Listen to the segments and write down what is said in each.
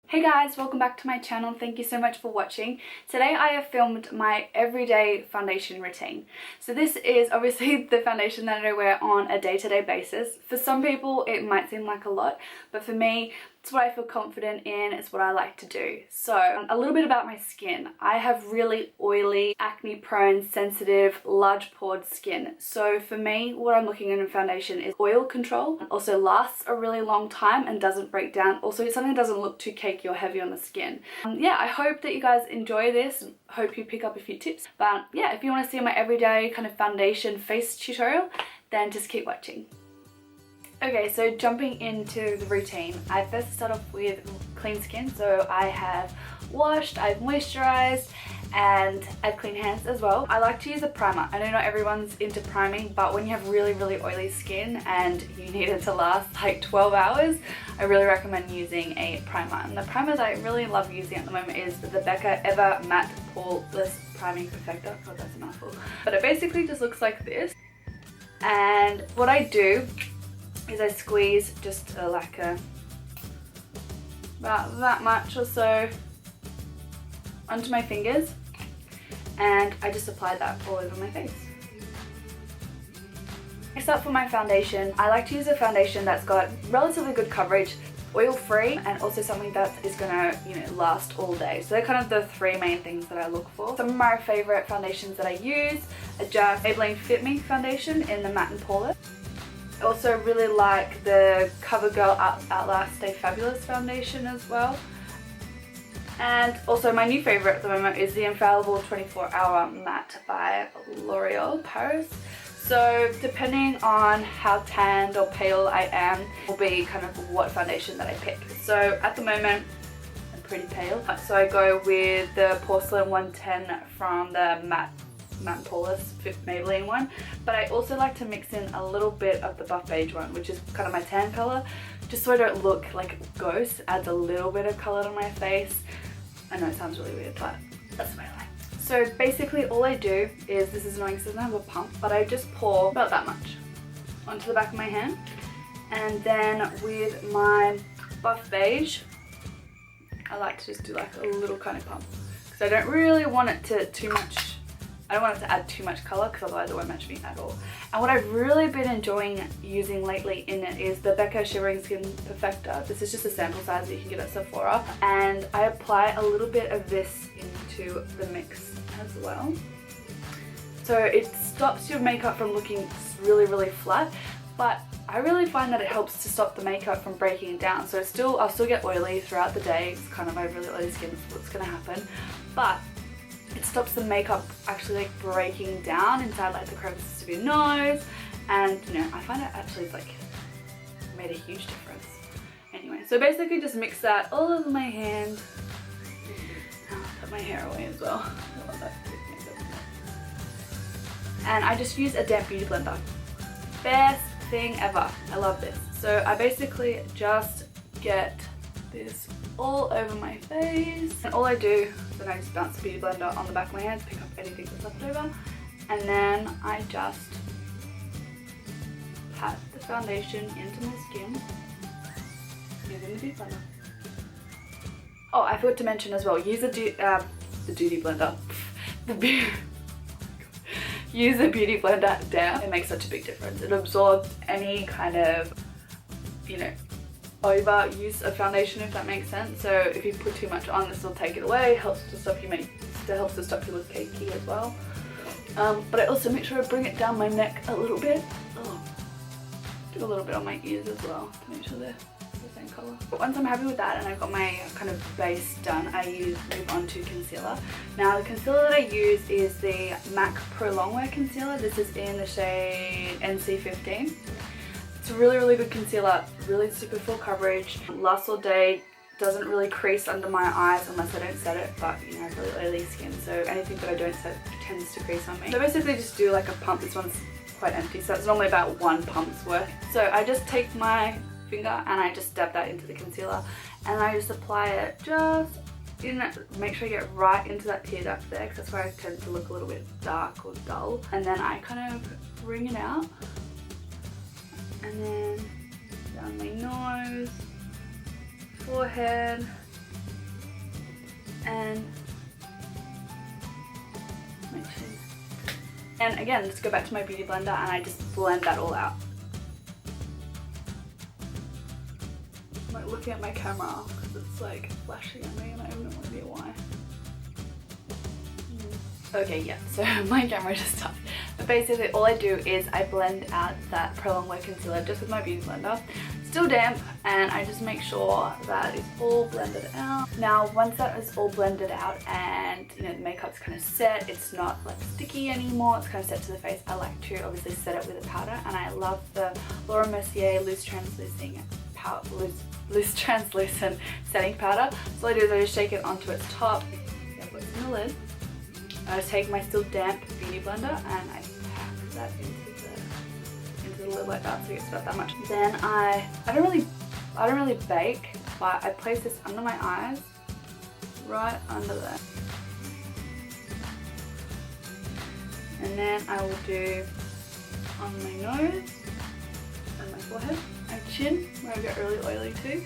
Hey guys, welcome back to my channel. Thank you so much for watching. Today I have filmed my everyday foundation routine. So this is obviously the foundation that I wear on a day-to-day basis. For some people it might seem like a lot, but for me it's what I feel confident in, it's what I like to do. So a little bit about my skin. I have really oily, acne prone, sensitive, large pored skin. So for me, what I'm looking in a foundation is oil control. It also lasts a really long time and doesn't break down. Also it's something that doesn't look too cakey or heavy on the skin. Yeah, I hope that you guys enjoy this. Hope you pick up a few tips. But yeah, if you want to see my everyday kind of foundation face tutorial, then just keep watching. Okay, so jumping into the routine, I first start off with clean skin. So I have washed, I've moisturized, and I have clean hands as well. I like to use a primer. I know not everyone's into priming, but when you have really oily skin and you need it to last like 12 hours, I really recommend using a primer. And the primer that I really love using at the moment is the Becca Ever Matte Poreless Priming Perfector. God, that's a mouthful. But it basically just looks like this. And what I do is I squeeze just about that much or so onto my fingers, and I just apply that all over my face. Next up for my foundation, I like to use a foundation that's got relatively good coverage, oil-free, and also something that is gonna, last all day. So they're kind of the three main things that I look for. Some of my favorite foundations that I use are just Maybelline Fit Me foundation in the matte and poreless. I also really like the Covergirl Outlast Stay Fabulous foundation as well. And also my new favourite at the moment is the Infallible 24-Hour Matte by L'Oreal Paris. So depending on how tanned or pale I am will be kind of what foundation that I pick. So at the moment I'm pretty pale, so I go with the Porcelain 110 from the matte Poreless Maybelline one, but I also like to mix in a little bit of the buff beige one, which is kind of my tan color, just so I don't look like a ghost. Adds a little bit of color to my face. I know it sounds really weird, but that's what I like. So basically all I do is, this is annoying because it doesn't have a pump, but I just pour about that much onto the back of my hand, and then with my buff beige I like to just do like a little kind of pump, because I don't really want it to I don't want it to add too much colour, because otherwise it won't match me at all. And what I've really been enjoying using lately in it is the Becca Shimmering Skin Perfector. This is just a sample size that you can get at Sephora. And I apply a little bit of this into the mix as well. So it stops your makeup from looking really flat, but I really find that it helps to stop the makeup from breaking down. So I'll still get oily throughout the day. It's kind of my really oily skin, so what's going to happen. But it stops the makeup actually like breaking down inside like the crevices of your nose, and I find it actually like made a huge difference. Anyway, so basically just mix that all over my hand. I'll put my hair away as well. I don't want that and I just use a damp beauty blender. Best thing ever. I love this. So I basically just get this all over my face, and all I do, then I just bounce the beauty blender on the back of my hands, pick up anything that's left over, and then I just pat the foundation into my skin using the beauty blender. Oh, I forgot to mention as well, use the beauty blender. Use the beauty blender down. It makes such a big difference. It absorbs any kind of, overuse of foundation, if that makes sense. So if you put too much on, this will take it away. Helps to stop you look cakey as well. But I also make sure I bring it down my neck a little bit. Do a little bit on my ears as well to make sure they're the same colour. But once I'm happy with that and I've got my kind of base done, I move on to concealer. Now the concealer that I use is the MAC Prolongwear concealer. This is in the shade NC15. It's a really good concealer, really super full coverage, lasts all day, doesn't really crease under my eyes unless I don't set it, but I have really oily skin, so anything that I don't set tends to crease on me. So basically just do like a pump. This one's quite empty, so it's normally about one pump's worth. So I just take my finger and I just dab that into the concealer, and I just apply it just in, make sure I get right into that tear duct there, because that's where I tend to look a little bit dark or dull, and then I kind of bring it out. And then down my nose, forehead, and my chin. And again, let's go back to my beauty blender and I just blend that all out. I'm like looking at my camera because it's like flashing at me and I have no idea why. Okay, yeah, so my camera just died. But basically all I do is I blend out that Prolongwear concealer just with my beauty blender. Still damp, and I just make sure that it's all blended out. Now once that is all blended out and you know the makeup's kind of set, it's not like sticky anymore, it's kind of set to the face, I like to obviously set it with a powder, and I love the Mercier loose translucent setting powder. So all I do is I just shake it onto its top, what's in the lid. I just take my still damp beauty blender and I pack that into the lid like that, so it gets about that much. Then I don't really bake, but I place this under my eyes, right under there. And then I will do on my nose and my forehead, my chin where I get really oily too,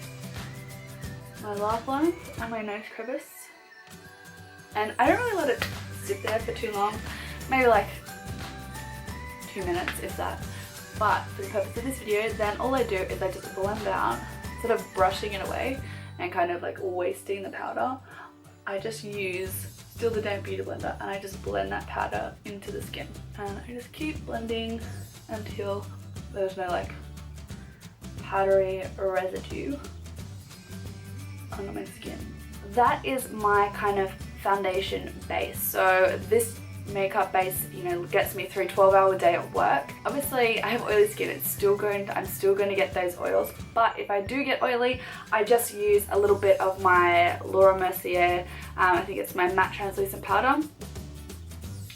my laugh line and my nose crevice. And I don't really let it sit there for too long, maybe like 2 minutes if that. But for the purpose of this video, then all I do is I just blend out, instead of brushing it away and kind of like wasting the powder, I just use still the damp beauty blender and I just blend that powder into the skin. And I just keep blending until there's no like powdery residue under my skin. That is my kind of foundation base. So this makeup base, you know, gets me through a 12-hour day at work. Obviously I have oily skin, I'm still going to get those oils, but if I do get oily, I just use a little bit of my Mercier, I think it's my matte translucent powder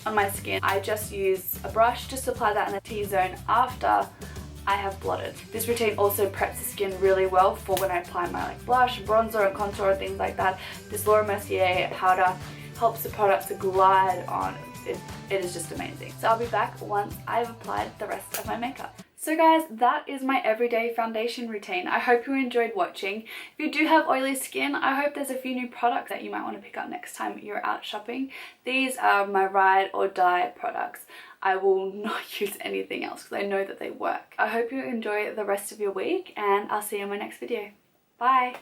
on my skin. I just use a brush, just apply that in the T-zone after I have blotted. This routine also preps the skin really well for when I apply my like blush, bronzer and contour and things like that. This Mercier powder helps the product to glide on. It is just amazing. So I'll be back once I've applied the rest of my makeup. So guys, that is my everyday foundation routine. I hope you enjoyed watching. If you do have oily skin, I hope there's a few new products that you might want to pick up next time you're out shopping. These are my ride or die products. I will not use anything else because I know that they work. I hope you enjoy the rest of your week and I'll see you in my next video. Bye!